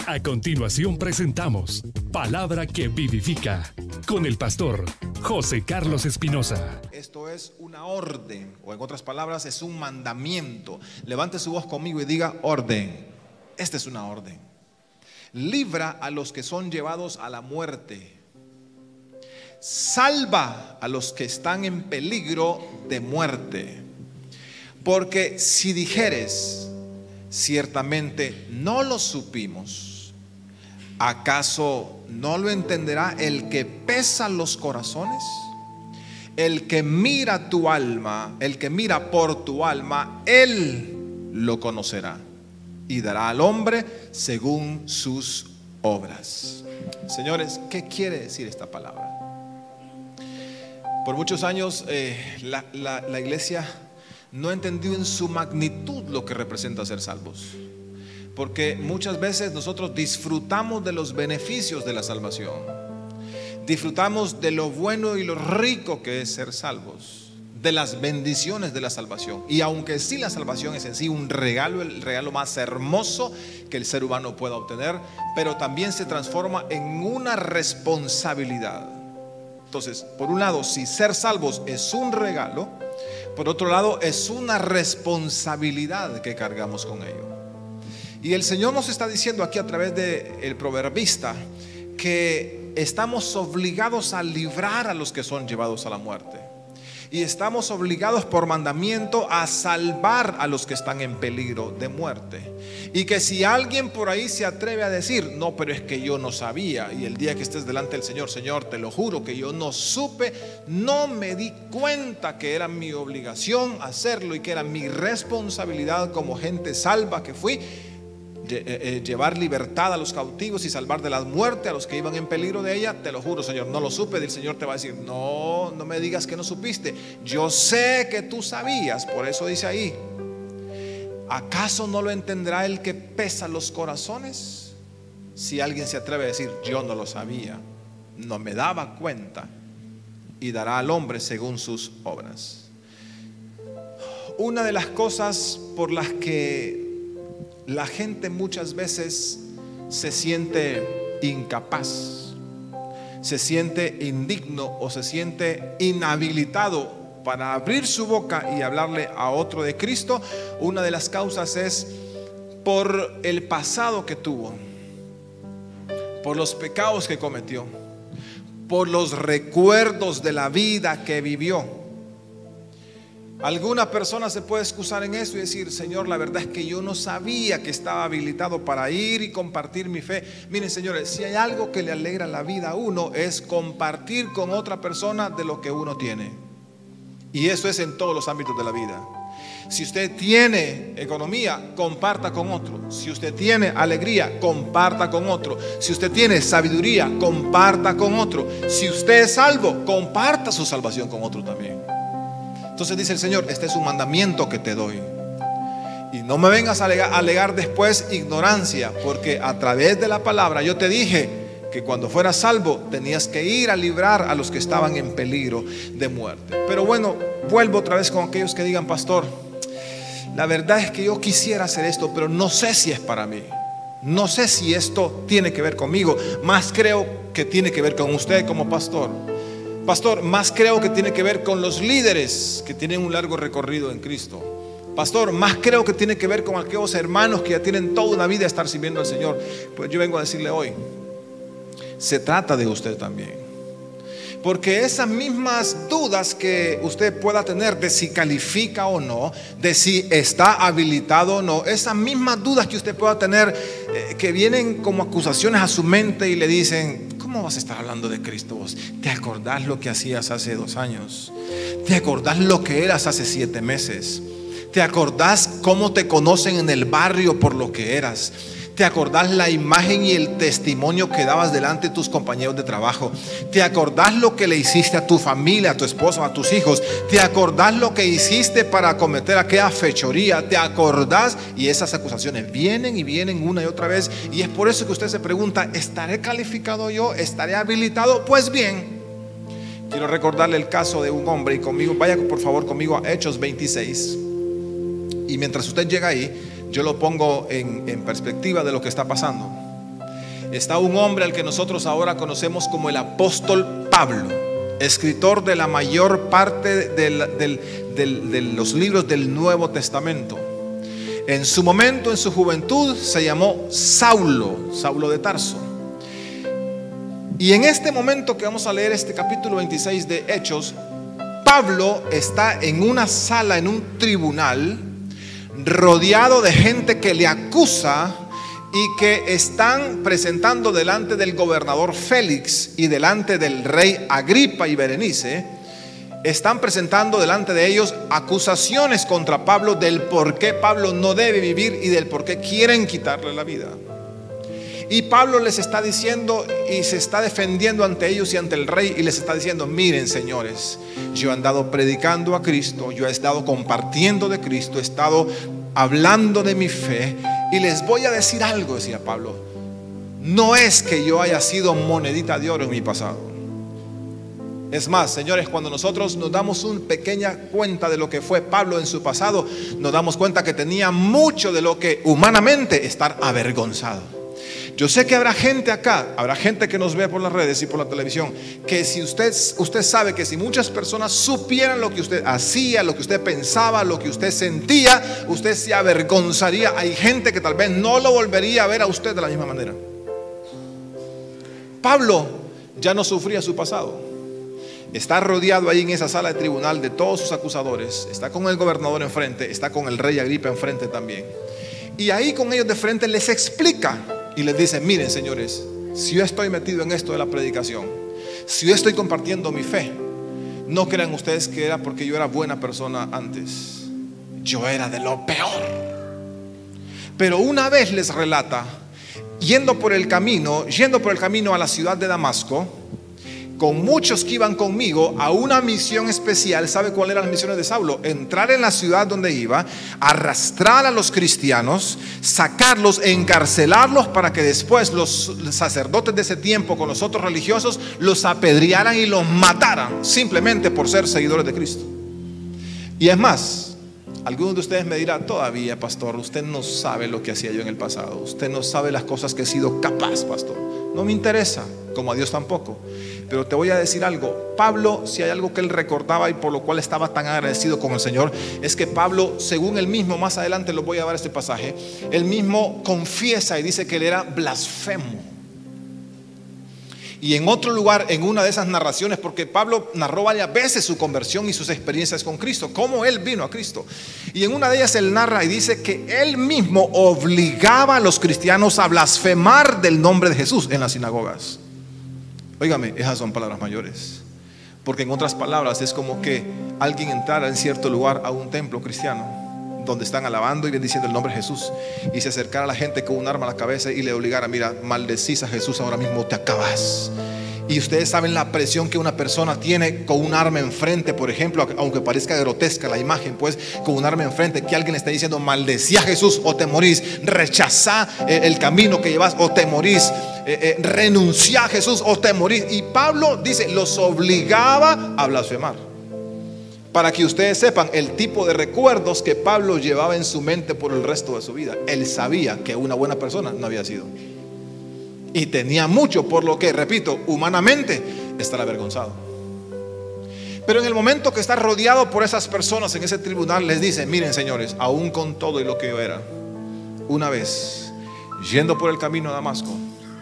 A continuación presentamos Palabra que Vivifica con el pastor José Carlos Espinosa. Esto es una orden, o en otras palabras es un mandamiento. Levante su voz conmigo y diga orden. Esta es una orden. Libra a los que son llevados a la muerte. Salva a los que están en peligro de muerte. Porque si dijeres, ciertamente no lo supimos, ¿acaso no lo entenderá el que pesa los corazones? El que mira tu alma, el que mira por tu alma, él lo conocerá y dará al hombre según sus obras. Señores, ¿qué quiere decir esta palabra? Por muchos años la iglesia no entendió en su magnitud lo que representa ser salvos, porque muchas veces nosotros disfrutamos de los beneficios de la salvación, disfrutamos de lo bueno y lo rico que es ser salvos, de las bendiciones de la salvación. Y aunque sí la salvación es en sí un regalo, el regalo más hermoso que el ser humano pueda obtener, pero también se transforma en una responsabilidad. Entonces, por un lado, si ser salvos es un regalo, por otro lado es una responsabilidad que cargamos con ello. Y el Señor nos está diciendo aquí a través del proverbista que estamos obligados a librar a los que son llevados a la muerte. Y estamos obligados por mandamiento a salvar a los que están en peligro de muerte. Y que si alguien por ahí se atreve a decir, no, pero es que yo no sabía, y el día que estés delante del Señor, Señor, te lo juro que yo no supe, no me di cuenta que era mi obligación hacerlo y que era mi responsabilidad como gente salva que fui, llevar libertad a los cautivos y salvar de la muerte a los que iban en peligro de ella, te lo juro, Señor, no lo supe. El Señor te va a decir, no me digas que no supiste, yo sé que tú sabías. Por eso dice ahí, ¿acaso no lo entenderá el que pesa los corazones? Si alguien se atreve a decir, yo no lo sabía, no me daba cuenta, y dará al hombre según sus obras. Una de las cosas por las que la gente muchas veces se siente incapaz, se siente indigno o se siente inhabilitado para abrir su boca y hablarle a otro de Cristo. Una de las causas es por el pasado que tuvo, por los pecados que cometió, por los recuerdos de la vida que vivió. Alguna persona se puede excusar en eso y decir, Señor, la verdad es que yo no sabía que estaba habilitado para ir y compartir mi fe. Miren, señores, si hay algo que le alegra la vida a uno, es compartir con otra persona de lo que uno tiene. Y eso es en todos los ámbitos de la vida. Si usted tiene economía, comparta con otro. Si usted tiene alegría, comparta con otro. Si usted tiene sabiduría, comparta con otro. Si usted es salvo, comparta su salvación con otro también. Entonces dice el Señor, este es un mandamiento que te doy. Y no me vengas a alegar después ignorancia, porque a través de la palabra yo te dije que cuando fueras salvo tenías que ir a librar a los que estaban en peligro de muerte. Pero bueno, vuelvo otra vez con aquellos que digan, pastor, la verdad es que yo quisiera hacer esto, pero no sé si es para mí. No sé si esto tiene que ver conmigo. Más creo que tiene que ver con usted como pastor. Pastor, más creo que tiene que ver con los líderes que tienen un largo recorrido en Cristo. Pastor, más creo que tiene que ver con aquellos hermanos que ya tienen toda una vida a estar sirviendo al Señor. Pues yo vengo a decirle hoy, se trata de usted también. Porque esas mismas dudas que usted pueda tener de si califica o no, de si está habilitado o no, esas mismas dudas que usted pueda tener que vienen como acusaciones a su mente y le dicen, ¿cómo vas a estar hablando de Cristo vos? ¿Te acordás lo que hacías hace 2 años? ¿Te acordás lo que eras hace 7 meses? ¿Te acordás cómo te conocen en el barrio por lo que eras? ¿Te acordás la imagen y el testimonio que dabas delante de tus compañeros de trabajo? ¿Te acordás lo que le hiciste a tu familia, a tu esposo, a tus hijos? ¿Te acordás lo que hiciste para cometer aquella fechoría? ¿Te acordás? Y esas acusaciones vienen y vienen una y otra vez. Y es por eso que usted se pregunta, ¿estaré calificado yo? ¿Estaré habilitado? Pues bien, quiero recordarle el caso de un hombre, y conmigo, vaya por favor conmigo a Hechos 26. Y mientras usted llega ahí, yo lo pongo en perspectiva de lo que está pasando. está un hombre al que nosotros ahora conocemos como el apóstol Pablo, escritor de la mayor parte de los libros del Nuevo Testamento. En su momento, en su juventud, se llamó Saulo de Tarso. Y en este momento que vamos a leer este capítulo 26 de Hechos, Pablo está en una sala, en un tribunal, rodeado de gente que le acusa y que están presentando delante del gobernador Félix y delante del rey Agripa y Berenice. Están presentando delante de ellos acusaciones contra Pablo del por qué Pablo no debe vivir y del por qué quieren quitarle la vida. Y Pablo les está diciendo y se está defendiendo ante ellos y ante el rey, y les está diciendo: miren, señores, yo he andado predicando a Cristo, yo he estado compartiendo de Cristo, he estado hablando de mi fe, y les voy a decir algo, decía Pablo. No es que yo haya sido monedita de oro en mi pasado. Es más, señores, cuando nosotros nos damos una pequeña cuenta de lo que fue Pablo en su pasado, nos damos cuenta que tenía mucho de lo que humanamente estar avergonzado. Yo sé que habrá gente acá, habrá gente que nos ve por las redes y por la televisión, que si usted sabe que si muchas personas supieran lo que usted hacía, lo que usted pensaba, lo que usted sentía, usted se avergonzaría. Hay gente que tal vez no lo volvería a ver a usted de la misma manera. Pablo ya no sufría su pasado. Está rodeado ahí en esa sala de tribunal de todos sus acusadores. Está con el gobernador enfrente, está con el rey Agripa enfrente también. Y ahí con ellos de frente les explica y les dice: miren, señores, si yo estoy metido en esto de la predicación, si yo estoy compartiendo mi fe, no crean ustedes que era porque yo era buena persona antes. Yo era de lo peor. Pero una vez les relata, yendo por el camino a la ciudad de Damasco, con muchos que iban conmigo a una misión especial. ¿Sabe cuál eran las misiones de Saulo? Entrar en la ciudad donde iba, arrastrar a los cristianos, sacarlos, encarcelarlos, para que después los sacerdotes de ese tiempo con los otros religiosos los apedrearan y los mataran, simplemente por ser seguidores de Cristo. Y es más, algunos de ustedes me dirán: todavía, pastor, usted no sabe lo que hacía yo en el pasado, usted no sabe las cosas que he sido capaz, pastor. No me interesa, como a Dios tampoco. Pero te voy a decir algo. Pablo, si hay algo que él recordaba y por lo cual estaba tan agradecido con el Señor, es que Pablo, según él mismo, más adelante lo voy a dar este pasaje, él mismo confiesa y dice que él era blasfemo. Y en otro lugar, en una de esas narraciones, porque Pablo narró varias veces su conversión y sus experiencias con Cristo, cómo él vino a Cristo, y en una de ellas él narra y dice que él mismo obligaba a los cristianos a blasfemar del nombre de Jesús en las sinagogas. Óigame, esas son palabras mayores, porque en otras palabras es como que alguien entrara en cierto lugar a un templo cristiano donde están alabando y bendiciendo el nombre de Jesús, y se acercara a la gente con un arma a la cabeza y le obligara: mira, maldecís a Jesús, ahora mismo te acabas. Y ustedes saben la presión que una persona tiene con un arma enfrente, por ejemplo, aunque parezca grotesca la imagen, pues con un arma enfrente, que alguien le está diciendo: maldecí a Jesús o te morís, rechazá el camino que llevas o te morís, renunciá a Jesús o te morís. Y Pablo dice, los obligaba a blasfemar. Para que ustedes sepan el tipo de recuerdos que Pablo llevaba en su mente por el resto de su vida. Él sabía que una buena persona no había sido, y tenía mucho por lo que, repito, humanamente estar avergonzado. Pero en el momento que está rodeado por esas personas en ese tribunal, les dice: miren, señores, aún con todo y lo que yo era, una vez yendo por el camino a Damasco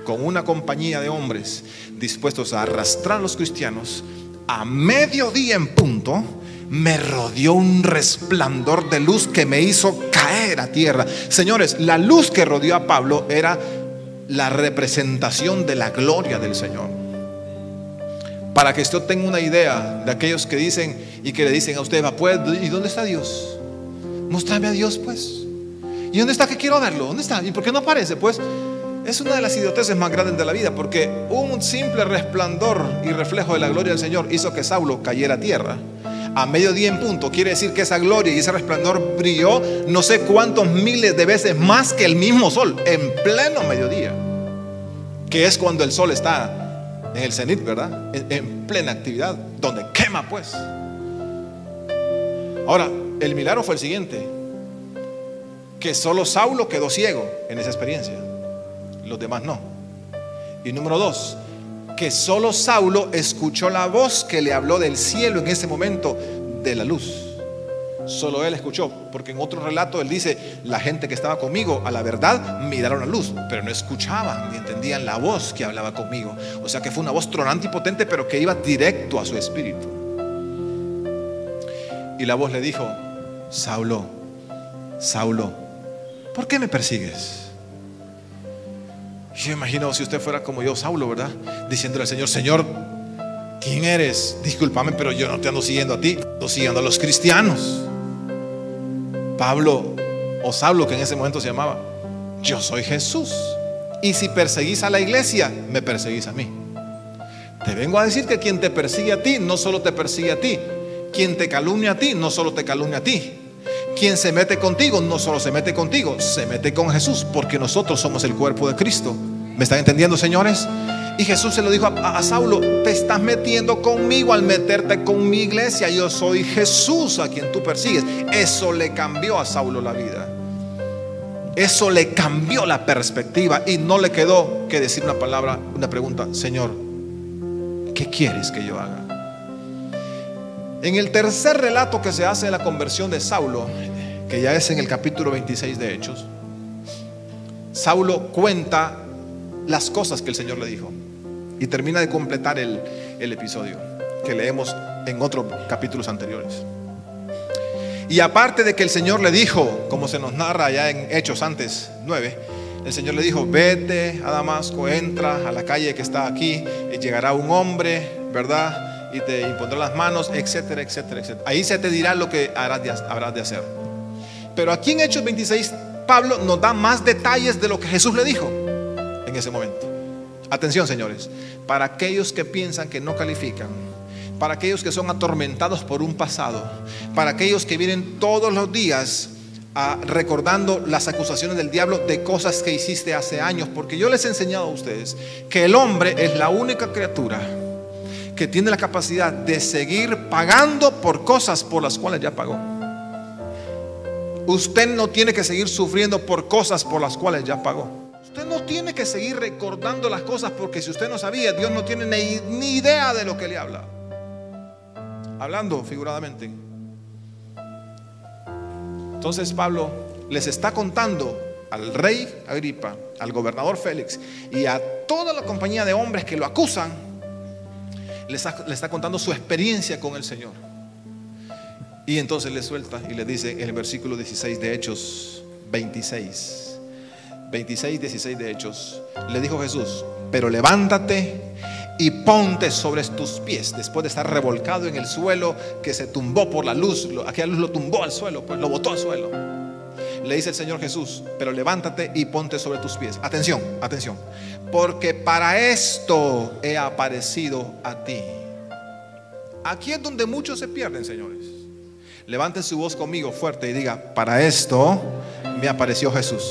con una compañía de hombres dispuestos a arrastrar a los cristianos, a mediodía en punto me rodeó un resplandor de luz que me hizo caer a tierra. Señores, la luz que rodeó a Pablo era la representación de la gloria del Señor. Para que usted tenga una idea de aquellos que dicen y que le dicen a usted: pues, ¿y dónde está Dios? Muéstrame a Dios, pues. ¿Y dónde está, que quiero verlo? ¿Dónde está? ¿Y por qué no aparece? Pues es una de las idioteces más grandes de la vida, porque un simple resplandor y reflejo de la gloria del Señor hizo que Saulo cayera a tierra a mediodía en punto. Quiere decir que esa gloria y ese resplandor brilló no sé cuántos miles de veces más que el mismo sol en pleno mediodía, que es cuando el sol está en el cenit, ¿verdad? En plena actividad, donde quema, pues. Ahora, el milagro fue el siguiente: que solo Saulo quedó ciego en esa experiencia, los demás no. Y número 2, que solo Saulo escuchó la voz que le habló del cielo en ese momento de la luz. Solo él escuchó, porque en otro relato él dice: la gente que estaba conmigo a la verdad miraron la luz, pero no escuchaban ni entendían la voz que hablaba conmigo. O sea que fue una voz tronante y potente, pero que iba directo a su espíritu. Y la voz le dijo: Saulo, Saulo, ¿por qué me persigues? Yo imagino si usted fuera como yo, Saulo, ¿verdad? Diciéndole al Señor: Señor, ¿quién eres? Discúlpame, pero yo no te ando siguiendo a ti, ando siguiendo a los cristianos. Pablo, o Saulo, que en ese momento se llamaba: yo soy Jesús, y si perseguís a la iglesia, me perseguís a mí. Te vengo a decir que quien te persigue a ti, no solo te persigue a ti. Quien te calumnia a ti, no solo te calumnia a ti. Quien se mete contigo, no solo se mete contigo, se mete con Jesús, porque nosotros somos el cuerpo de Cristo. ¿Me están entendiendo, señores? Y Jesús se lo dijo a Saulo: te estás metiendo conmigo al meterte con mi iglesia. Yo soy Jesús a quien tú persigues. Eso le cambió a Saulo la vida. Eso le cambió la perspectiva, y no le quedó que decir una palabra, una pregunta: Señor, ¿qué quieres que yo haga? En el tercer relato que se hace de la conversión de Saulo, que ya es en el capítulo 26 de Hechos, Saulo cuenta las cosas que el Señor le dijo y termina de completar el episodio que leemos en otros capítulos anteriores. Y aparte de que el Señor le dijo, como se nos narra ya en Hechos antes 9, el Señor le dijo: vete a Damasco, entra a la calle que está aquí, y llegará un hombre, ¿verdad?, y te impondrá las manos, etcétera, etcétera, etcétera. Ahí se te dirá lo que habrás de hacer. Pero aquí en Hechos 26, Pablo nos da más detalles de lo que Jesús le dijo en ese momento. Atención, señores, para aquellos que piensan que no califican, para aquellos que son atormentados por un pasado, para aquellos que vienen todos los días recordando las acusaciones del diablo de cosas que hiciste hace años, porque yo les he enseñado a ustedes que el hombre es la única criatura que tiene la capacidad de seguir pagando por cosas por las cuales ya pagó. Usted no tiene que seguir sufriendo por cosas por las cuales ya pagó. Usted no tiene que seguir recordando las cosas, porque si usted no sabía, Dios no tiene ni idea de lo que le habla. Hablando figuradamente. Entonces Pablo les está contando al rey Agripa, al gobernador Félix y a toda la compañía de hombres que lo acusan. Le está contando su experiencia con el Señor. Y entonces le suelta y le dice en el versículo 16 de Hechos 16, 16 de Hechos: le dijo Jesús: pero levántate y ponte sobre tus pies. Después de estar revolcado en el suelo, que se tumbó por la luz, aquella luz lo tumbó al suelo, pues lo botó al suelo. Le dice el Señor Jesús: pero levántate y ponte sobre tus pies. Atención, atención, porque para esto he aparecido a ti. Aquí es donde muchos se pierden, señores. Levanten su voz conmigo fuerte y diga: para esto me apareció Jesús.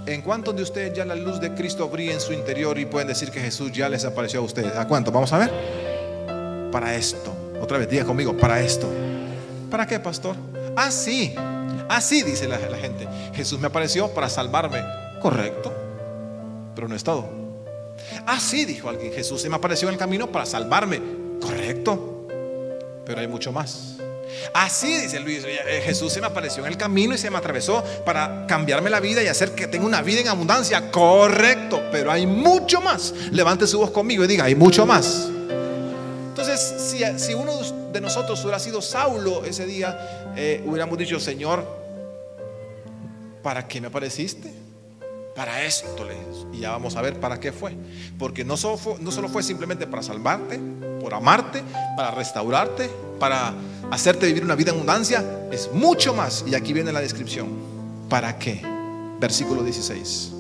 ¿En cuántos de ustedes ya la luz de Cristo brilla en su interior y pueden decir que Jesús ya les apareció a ustedes? ¿A cuántos? Vamos a ver. Para esto. Otra vez, diga conmigo: para esto. ¿Para qué, pastor? Así dice la gente: Jesús me apareció para salvarme. Correcto, pero no es todo. Así dijo alguien: Jesús se me apareció en el camino para salvarme. Correcto, pero hay mucho más. Así dice Luis: Jesús se me apareció en el camino y se me atravesó para cambiarme la vida y hacer que tenga una vida en abundancia. Correcto, pero hay mucho más. Levante su voz conmigo y diga: hay mucho más. Entonces, si uno de nosotros hubiera sido Saulo ese día, hubiéramos dicho: Señor, ¿para qué me apareciste? Para esto, le dijo. Y ya vamos a ver para qué fue. Porque no solo fue simplemente para salvarte, por amarte, para restaurarte, para hacerte vivir una vida en abundancia. Es mucho más. Y aquí viene la descripción. ¿Para qué? Versículo 16: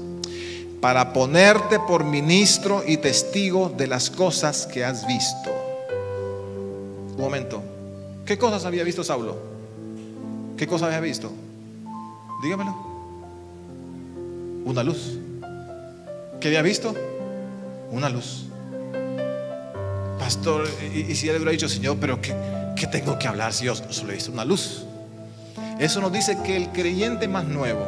para ponerte por ministro y testigo de las cosas que has visto. Un momento, ¿qué cosas había visto Saulo? ¿Qué cosas había visto? Dígamelo. Una luz. ¿Qué había visto? Una luz. Pastor, y si él hubiera dicho: Señor, pero ¿qué tengo que hablar si yo solo he visto una luz? Eso nos dice que el creyente más nuevo,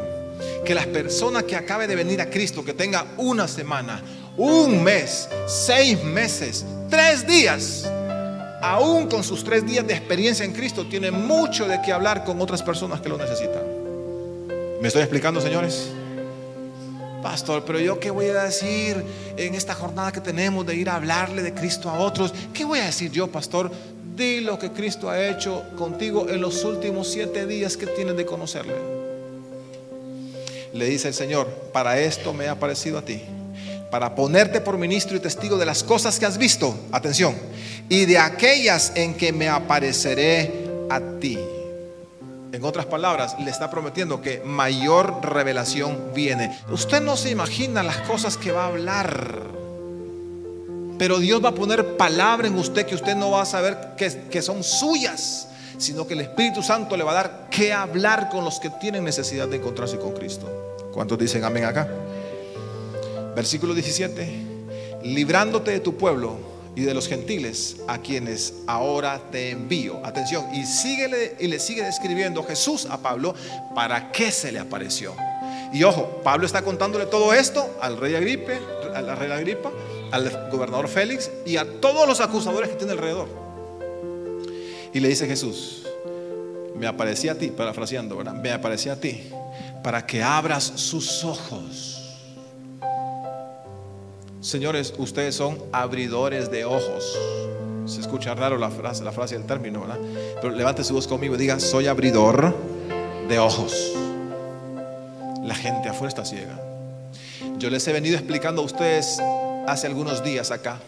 que las personas que acabe de venir a Cristo, que tenga una semana, un mes, 6 meses, 3 días, aún con sus 3 días de experiencia en Cristo, tiene mucho de qué hablar con otras personas que lo necesitan. ¿Me estoy explicando, señores? Pastor, pero yo qué voy a decir en esta jornada que tenemos de ir a hablarle de Cristo a otros. ¿Qué voy a decir yo, pastor? Di lo que Cristo ha hecho contigo en los últimos 7 días que tienes de conocerle. Le dice el Señor: para esto me he aparecido a ti, para ponerte por ministro y testigo de las cosas que has visto, atención, y de aquellas en que me apareceré a ti. En otras palabras, le está prometiendo que mayor revelación viene. Usted no se imagina las cosas que va a hablar, pero Dios va a poner palabra en usted que usted no va a saber que son suyas, sino que el Espíritu Santo le va a dar que hablar con los que tienen necesidad de encontrarse con Cristo. ¿Cuántos dicen amén acá? Versículo 17: librándote de tu pueblo y de los gentiles, a quienes ahora te envío. Atención, y le sigue describiendo Jesús a Pablo para qué se le apareció. Y ojo, Pablo está contándole todo esto al rey Agripa, al gobernador Félix y a todos los acusadores que tiene alrededor. Y le dice Jesús: me aparecí a ti, parafraseando, ¿verdad? Me aparecí a ti para que abras sus ojos. Señores, ustedes son abridores de ojos. Se escucha raro la frase del término, ¿verdad? Pero levante su voz conmigo y diga: soy abridor de ojos. La gente afuera está ciega. Yo les he venido explicando a ustedes hace algunos días acá,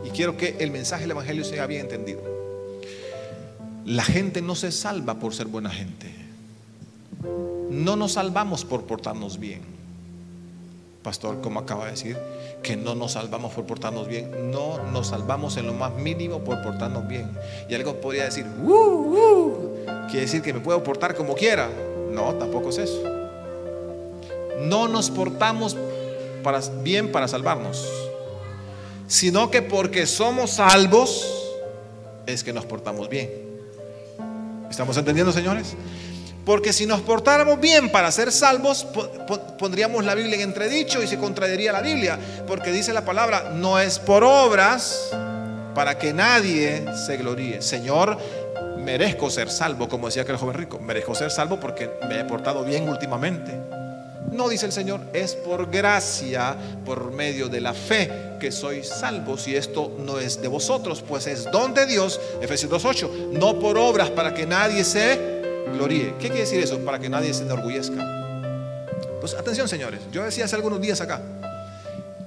y quiero que el mensaje del Evangelio sea bien entendido. La gente no se salva por ser buena gente. No nos salvamos por portarnos bien. Pastor, como acaba de decir, que no nos salvamos por portarnos bien. No nos salvamos en lo más mínimo por portarnos bien. Y algo podría decir: quiere decir que me puedo portar como quiera. No, tampoco es eso. No nos portamos bien para salvarnos, sino que porque somos salvos es que nos portamos bien. ¿Estamos entendiendo, señores? Porque si nos portáramos bien para ser salvos, pondríamos la Biblia en entredicho y se contradiría la Biblia, porque dice la palabra: no es por obras para que nadie se gloríe. Señor, merezco ser salvo, como decía aquel joven rico. Merezco ser salvo porque me he portado bien últimamente. No, dice el Señor, es por gracia, por medio de la fe, que sois salvos, y esto no es de vosotros, pues es don de Dios. Efesios 2:8. No por obras para que nadie se gloríe. ¿Qué quiere decir eso? Para que nadie se enorgullezca. Pues atención, señores, yo decía hace algunos días acá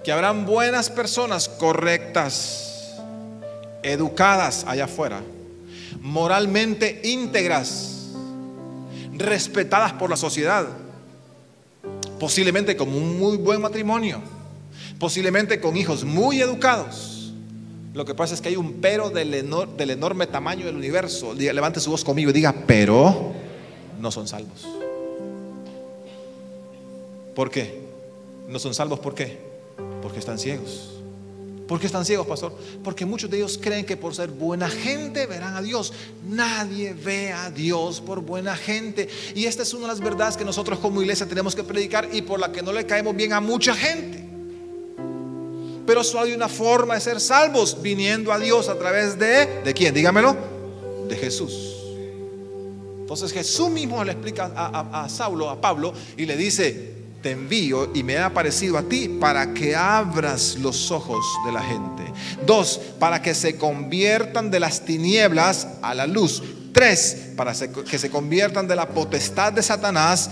que habrán buenas personas correctas, educadas allá afuera, moralmente íntegras, respetadas por la sociedad, posiblemente con un muy buen matrimonio, posiblemente con hijos muy educados. Lo que pasa es que hay un pero del enorme tamaño del universo. Levante su voz conmigo y diga: pero no son salvos. ¿Por qué? No son salvos, ¿por qué? Porque están ciegos. ¿Por qué están ciegos, pastor? Porque muchos de ellos creen que por ser buena gente verán a Dios. Nadie ve a Dios por buena gente. Y esta es una de las verdades que nosotros como iglesia tenemos que predicar, y por la que no le caemos bien a mucha gente. Pero solo hay una forma de ser salvos: viniendo a Dios a través ¿de quién? Dígamelo. De Jesús. Entonces Jesús mismo le explica a Pablo y le dice: te envío y me he aparecido a ti para que abras los ojos de la gente. 2, para que se conviertan de las tinieblas a la luz. 3, para que se conviertan de la potestad de Satanás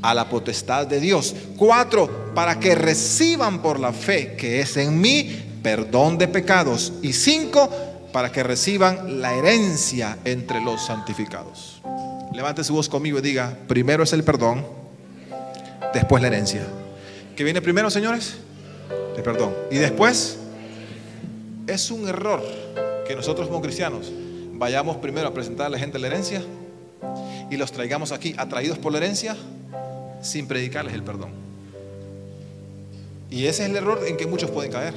a la potestad de Dios. 4, para que reciban por la fe que es en mí perdón de pecados. Y 5, para que reciban la herencia entre los santificados. Levante su voz conmigo y diga: primero es el perdón, después la herencia. ¿Qué viene primero, señores? El perdón. Y después, es un error que nosotros como cristianos vayamos primero a presentar a la gente la herencia y los traigamos aquí atraídos por la herencia sin predicarles el perdón. Y ese es el error en que muchos pueden caer.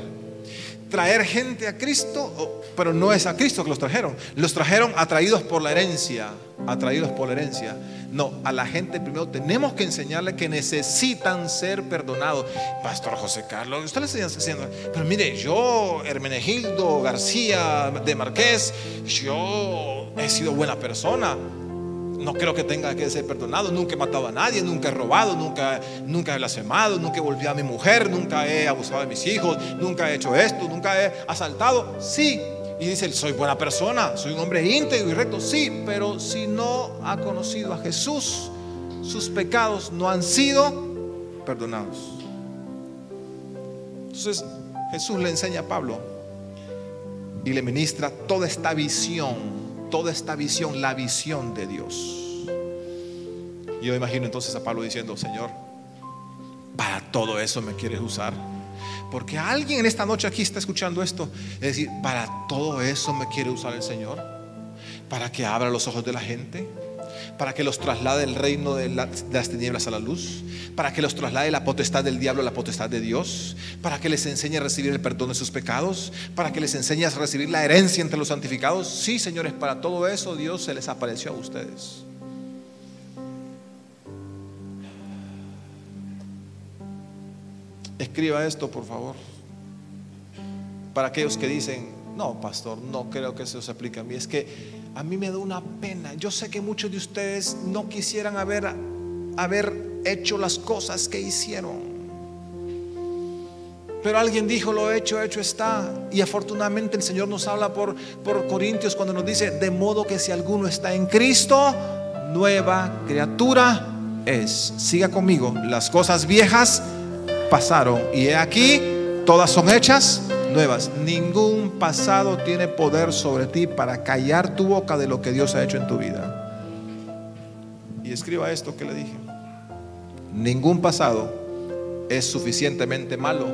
Traer gente a Cristo, pero no es a Cristo que los trajeron. Los trajeron atraídos por la herencia. Atraídos por la herencia. No, a la gente primero tenemos que enseñarle que necesitan ser perdonados. Pastor José Carlos, usted le está diciendo, pero mire, yo, Hermenegildo García de Marqués, yo he sido buena persona. No creo que tenga que ser perdonado. Nunca he matado a nadie, nunca he robado, nunca he blasfemado, nunca he golpeado a mi mujer, nunca he abusado de mis hijos, nunca he hecho esto, nunca he asaltado. Sí. Y dice, soy buena persona, soy un hombre íntegro y recto. Sí, pero si no ha conocido a Jesús, sus pecados no han sido perdonados. Entonces Jesús le enseña a Pablo y le ministra toda esta visión, la visión de Dios. Yo imagino entonces a Pablo diciendo, Señor, para todo eso me quieres usar. Porque alguien en esta noche aquí está escuchando esto, es decir, para todo eso me quiere usar el Señor, para que abra los ojos de la gente, para que los traslade del reino de las tinieblas a la luz, para que los traslade la potestad del diablo a la potestad de Dios, para que les enseñe a recibir el perdón de sus pecados, para que les enseñe a recibir la herencia entre los santificados. Sí, señores, para todo eso Dios se les apareció a ustedes. Escriba esto, por favor, para aquellos que dicen, no, pastor, no creo que eso se aplique a mí. Es que a mí me da una pena. Yo sé que muchos de ustedes no quisieran haber hecho las cosas que hicieron, pero alguien dijo, lo hecho está. Y afortunadamente el Señor nos habla por Corintios cuando nos dice, de modo que si alguno está en Cristo, nueva criatura es. Siga conmigo, las cosas viejas pasaron y he aquí todas son hechas nuevas. Ningún pasado tiene poder sobre ti para callar tu boca de lo que Dios ha hecho en tu vida. Y escriba esto que le dije: ningún pasado es suficientemente malo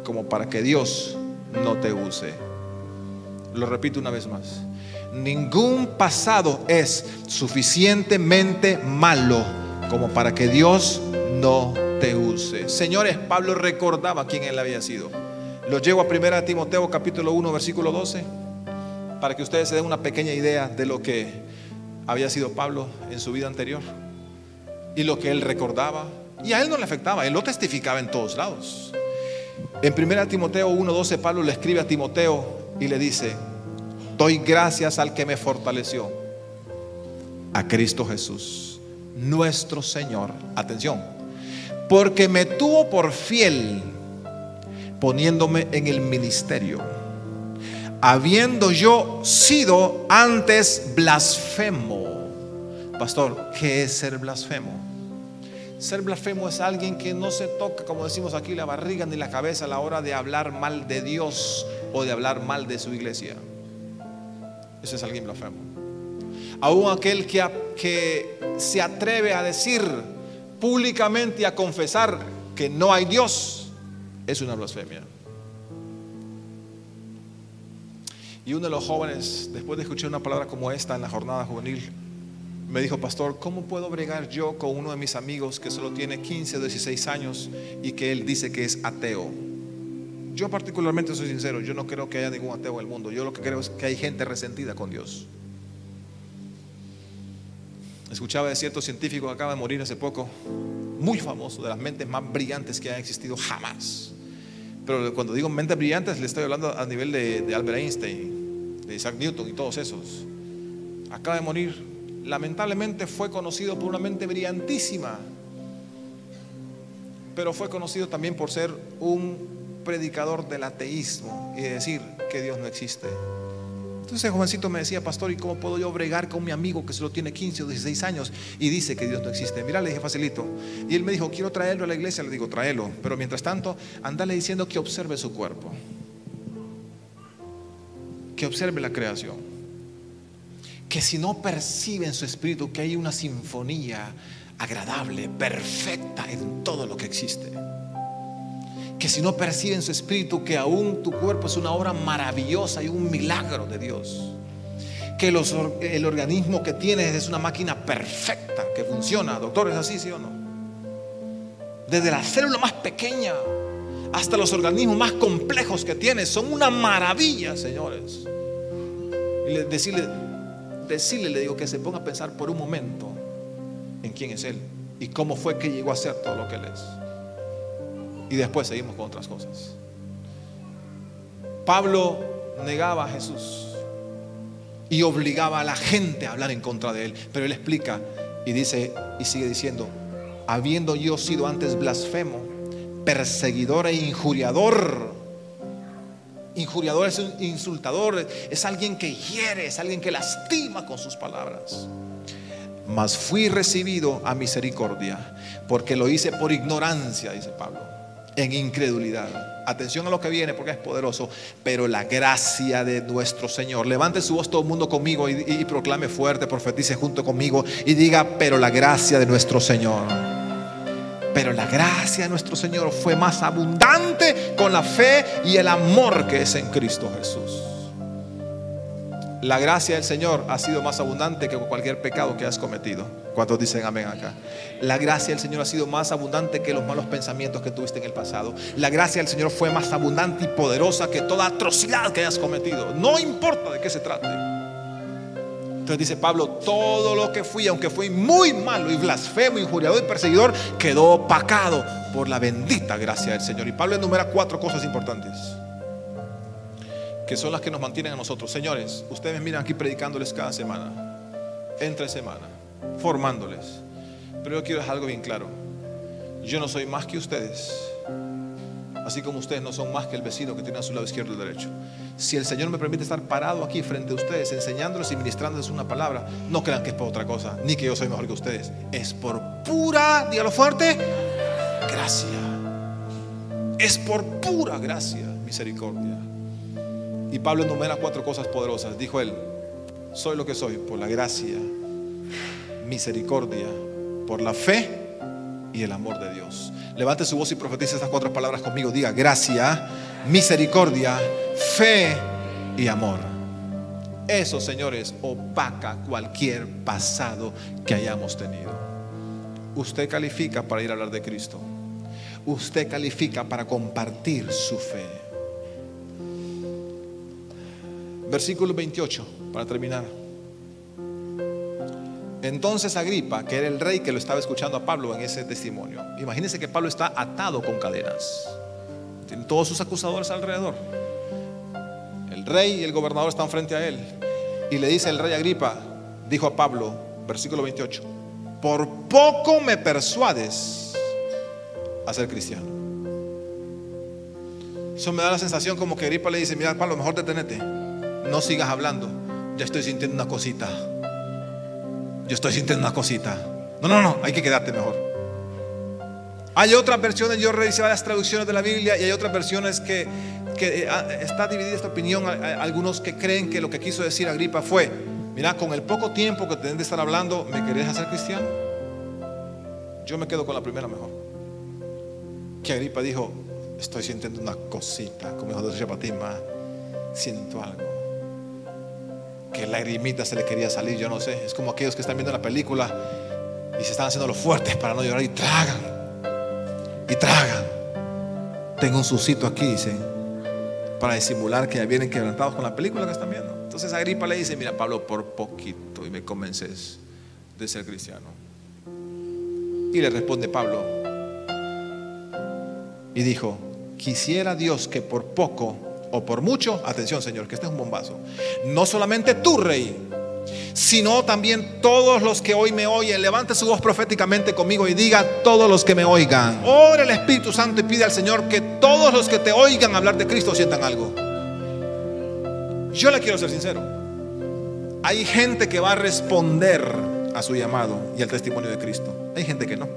como para que Dios no te use. Lo repito una vez más: ningún pasado es suficientemente malo como para que Dios no te use. Señores, Pablo recordaba quién él había sido. Lo llevo a 1 Timoteo capítulo 1 versículo 12 para que ustedes se den una pequeña idea de lo que había sido Pablo en su vida anterior y lo que él recordaba. Y a él no le afectaba, él lo testificaba en todos lados. En 1 Timoteo 1:12 Pablo le escribe a Timoteo y le dice: doy gracias al que me fortaleció, a Cristo Jesús nuestro Señor. Atención: porque me tuvo por fiel, poniéndome en el ministerio, habiendo yo sido antes blasfemo. Pastor, ¿qué es ser blasfemo? Ser blasfemo es alguien que no se toca, como decimos aquí, la barriga ni la cabeza a la hora de hablar mal de Dios o de hablar mal de su iglesia. Ese es alguien blasfemo. Aún aquel que se atreve a decir públicamente y a confesar que no hay Dios, es una blasfemia. Y uno de los jóvenes, después de escuchar una palabra como esta en la jornada juvenil, me dijo: pastor, ¿cómo puedo bregar yo con uno de mis amigos que solo tiene 15 o 16 años y que él dice que es ateo? Yo particularmente soy sincero, yo no creo que haya ningún ateo en el mundo. Yo lo que creo es que hay gente resentida con Dios. Escuchaba de cierto científico que acaba de morir hace poco, muy famoso, de las mentes más brillantes que han existido jamás. Pero cuando digo mentes brillantes, le estoy hablando a nivel de Albert Einstein, de Isaac Newton y todos esos. Acaba de morir. Lamentablemente fue conocido por una mente brillantísima, pero fue conocido también por ser un predicador del ateísmo y de decir que Dios no existe. Entonces el jovencito me decía: pastor, ¿y cómo puedo yo bregar con mi amigo que solo tiene 15 o 16 años y dice que Dios no existe? Mira, le dije: facilito. Y él me dijo: quiero traerlo a la iglesia. Le digo: tráelo, pero mientras tanto andale diciendo que observe su cuerpo, que observe la creación, que si no percibe en su espíritu que hay una sinfonía agradable, perfecta en todo lo que existe, que si no percibe en su espíritu que aún tu cuerpo es una obra maravillosa y un milagro de Dios, que el organismo que tienes es una máquina perfecta que funciona. Doctor, ¿es así, sí o no? Desde la célula más pequeña hasta los organismos más complejos que tienes son una maravilla, señores. Y decirle, le digo que se ponga a pensar por un momento en quién es Él y cómo fue que llegó a ser todo lo que Él es. Y después seguimos con otras cosas. Pablo negaba a Jesús y obligaba a la gente a hablar en contra de Él, pero Él explica y dice, y sigue diciendo: habiendo yo sido antes blasfemo, perseguidor e injuriador. Injuriador es un insultador, es alguien que hiere, es alguien que lastima con sus palabras. Mas fui recibido a misericordia, porque lo hice por ignorancia, dice Pablo, en incredulidad. Atención a lo que viene, porque es poderoso. Pero la gracia de nuestro Señor. Levante su voz todo el mundo conmigo y proclame fuerte, profetice junto conmigo y diga: pero la gracia de nuestro Señor. Pero la gracia de nuestro Señor fue más abundante con la fe y el amor que es en Cristo Jesús. La gracia del Señor ha sido más abundante que cualquier pecado que has cometido. ¿Cuántos dicen amén acá? La gracia del Señor ha sido más abundante que los malos pensamientos que tuviste en el pasado. La gracia del Señor fue más abundante y poderosa que toda atrocidad que hayas cometido. No importa de qué se trate. Entonces dice Pablo: todo lo que fui, aunque fui muy malo y blasfemo, injuriador y perseguidor, quedó opacado por la bendita gracia del Señor. Y Pablo enumera 4 cosas importantes, que son las que nos mantienen a nosotros. Señores, ustedes me miran aquí predicándoles cada semana, entre semana, formándoles. Pero yo quiero dejar algo bien claro: yo no soy más que ustedes, así como ustedes no son más que el vecino que tiene a su lado izquierdo y derecho. Si el Señor me permite estar parado aquí frente a ustedes, enseñándoles y ministrándoles una palabra, no crean que es por otra cosa, ni que yo soy mejor que ustedes. Es por pura, dígalo fuerte, gracia. Es por pura gracia, misericordia. Y Pablo enumera 4 cosas poderosas. Dijo él: soy lo que soy por la gracia, misericordia, por la fe y el amor de Dios. Levante su voz y profetice estas 4 palabras conmigo. Diga: gracia, misericordia, fe y amor. Eso, señores, opaca cualquier pasado que hayamos tenido. Usted califica para ir a hablar de Cristo. Usted califica para compartir su fe. Versículo 28, para terminar. Entonces Agripa, que era el rey que lo estaba escuchando a Pablo en ese testimonio. Imagínense que Pablo está atado con cadenas, tiene todos sus acusadores alrededor. El rey y el gobernador están frente a él. Y le dice el rey Agripa, dijo a Pablo, versículo 28: por poco me persuades a ser cristiano. Eso me da la sensación como que Agripa le dice: mira, Pablo, mejor detenete, no sigas hablando, ya estoy sintiendo una cosita. Yo estoy sintiendo una cosita. No, hay que quedarte mejor. Hay otras versiones, yo revisé varias traducciones de la Biblia, y hay otras versiones que está dividida esta opinión. Algunos que creen que lo que quiso decir Agripa fue: mira, con el poco tiempo que tenés de estar hablando, ¿me querés hacer cristiano? Yo me quedo con la primera mejor. Que Agripa dijo: estoy sintiendo una cosita, como dijo José Patima, siento algo. Que lagrimita se le quería salir, yo no sé. Es como aquellos que están viendo la película y se están haciendo los fuertes para no llorar y tragan. Y tragan. Tengo un sucito aquí, dicen, para disimular que ya vienen quebrantados con la película que están viendo. Entonces Agripa le dice: mira, Pablo, por poquito y me convences de ser cristiano. Y le responde Pablo y dijo: quisiera Dios que por poco o por mucho, atención, Señor, que este es un bombazo, no solamente tú, rey, sino también todos los que hoy me oyen. Levante su voz proféticamente conmigo y diga: todos los que me oigan. Ore el Espíritu Santo y pide al Señor que todos los que te oigan hablar de Cristo sientan algo. Yo le quiero ser sincero: hay gente que va a responder a su llamado y al testimonio de Cristo. Hay gente que no.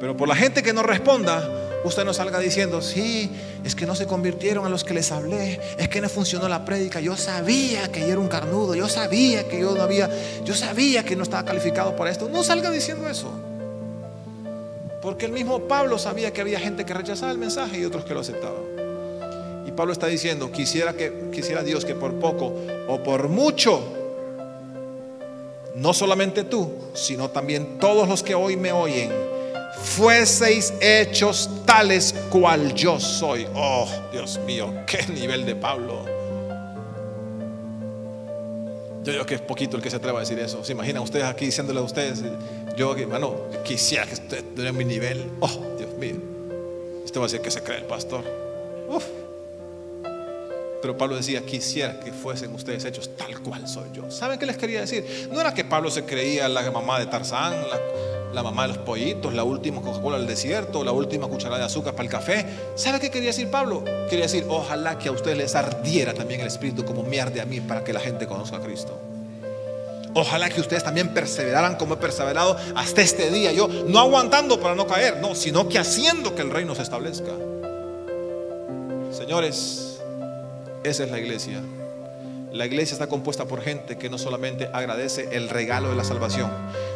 Pero por la gente que no responda, usted no salga diciendo: sí, es que no se convirtieron a los que les hablé, es que no funcionó la prédica, yo sabía que yo era un carnudo, yo sabía que yo sabía que no estaba calificado para esto. No salga diciendo eso, porque el mismo Pablo sabía que había gente que rechazaba el mensaje y otros que lo aceptaban. Y Pablo está diciendo: quisiera Dios que por poco o por mucho, no solamente tú, sino también todos los que hoy me oyen, fueseis hechos tales cual yo soy. Oh, Dios mío, qué nivel de Pablo. Yo digo que es poquito el que se atreva a decir eso. ¿Se imaginan ustedes aquí diciéndole a ustedes? Yo, bueno, quisiera que ustedes tuvieran mi nivel. Oh, Dios mío. Usted va a decir que se cree el pastor. Uf. Pero Pablo decía: quisiera que fuesen ustedes hechos tal cual soy yo. ¿Saben qué les quería decir? No era que Pablo se creía la mamá de Tarzán, la mamá de los pollitos, la última Coca-Cola del desierto, la última cucharada de azúcar para el café. ¿Sabe qué quería decir Pablo? Quería decir: ojalá que a ustedes les ardiera también el espíritu como me arde a mí, para que la gente conozca a Cristo. Ojalá que ustedes también perseveraran como he perseverado hasta este día. Yo no aguantando para no caer, no, sino que haciendo que el reino se establezca. Señores, esa es la iglesia. La iglesia está compuesta por gente que no solamente agradece el regalo de la salvación,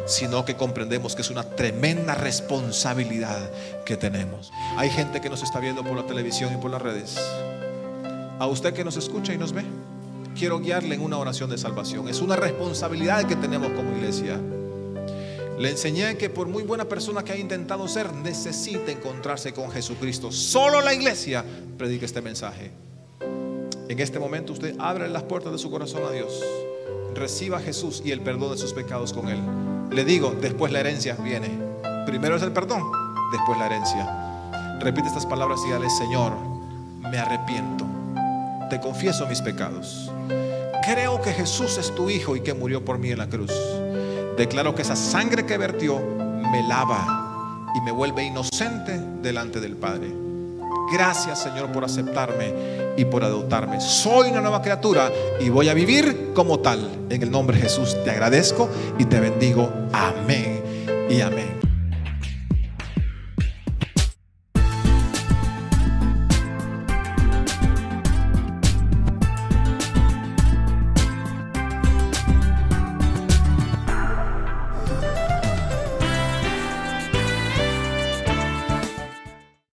sino que comprendemos que es una tremenda responsabilidad que tenemos. Hay gente que nos está viendo por la televisión y por las redes. A usted que nos escucha y nos ve, quiero guiarle en una oración de salvación. Es una responsabilidad que tenemos como iglesia. Le enseñé que por muy buena persona que haya intentado ser, necesita encontrarse con Jesucristo. Solo la iglesia predica este mensaje. En este momento usted abre las puertas de su corazón a Dios, reciba a Jesús y el perdón de sus pecados con Él. Le digo, después la herencia viene. Primero es el perdón, después la herencia. Repite estas palabras y dale: Señor, me arrepiento, te confieso mis pecados. Creo que Jesús es tu Hijo y que murió por mí en la cruz. Declaro que esa sangre que vertió me lava y me vuelve inocente delante del Padre. Gracias, Señor, por aceptarme y por adoptarme. Soy una nueva criatura y voy a vivir como tal. En el nombre de Jesús te agradezco y te bendigo. Amén y amén.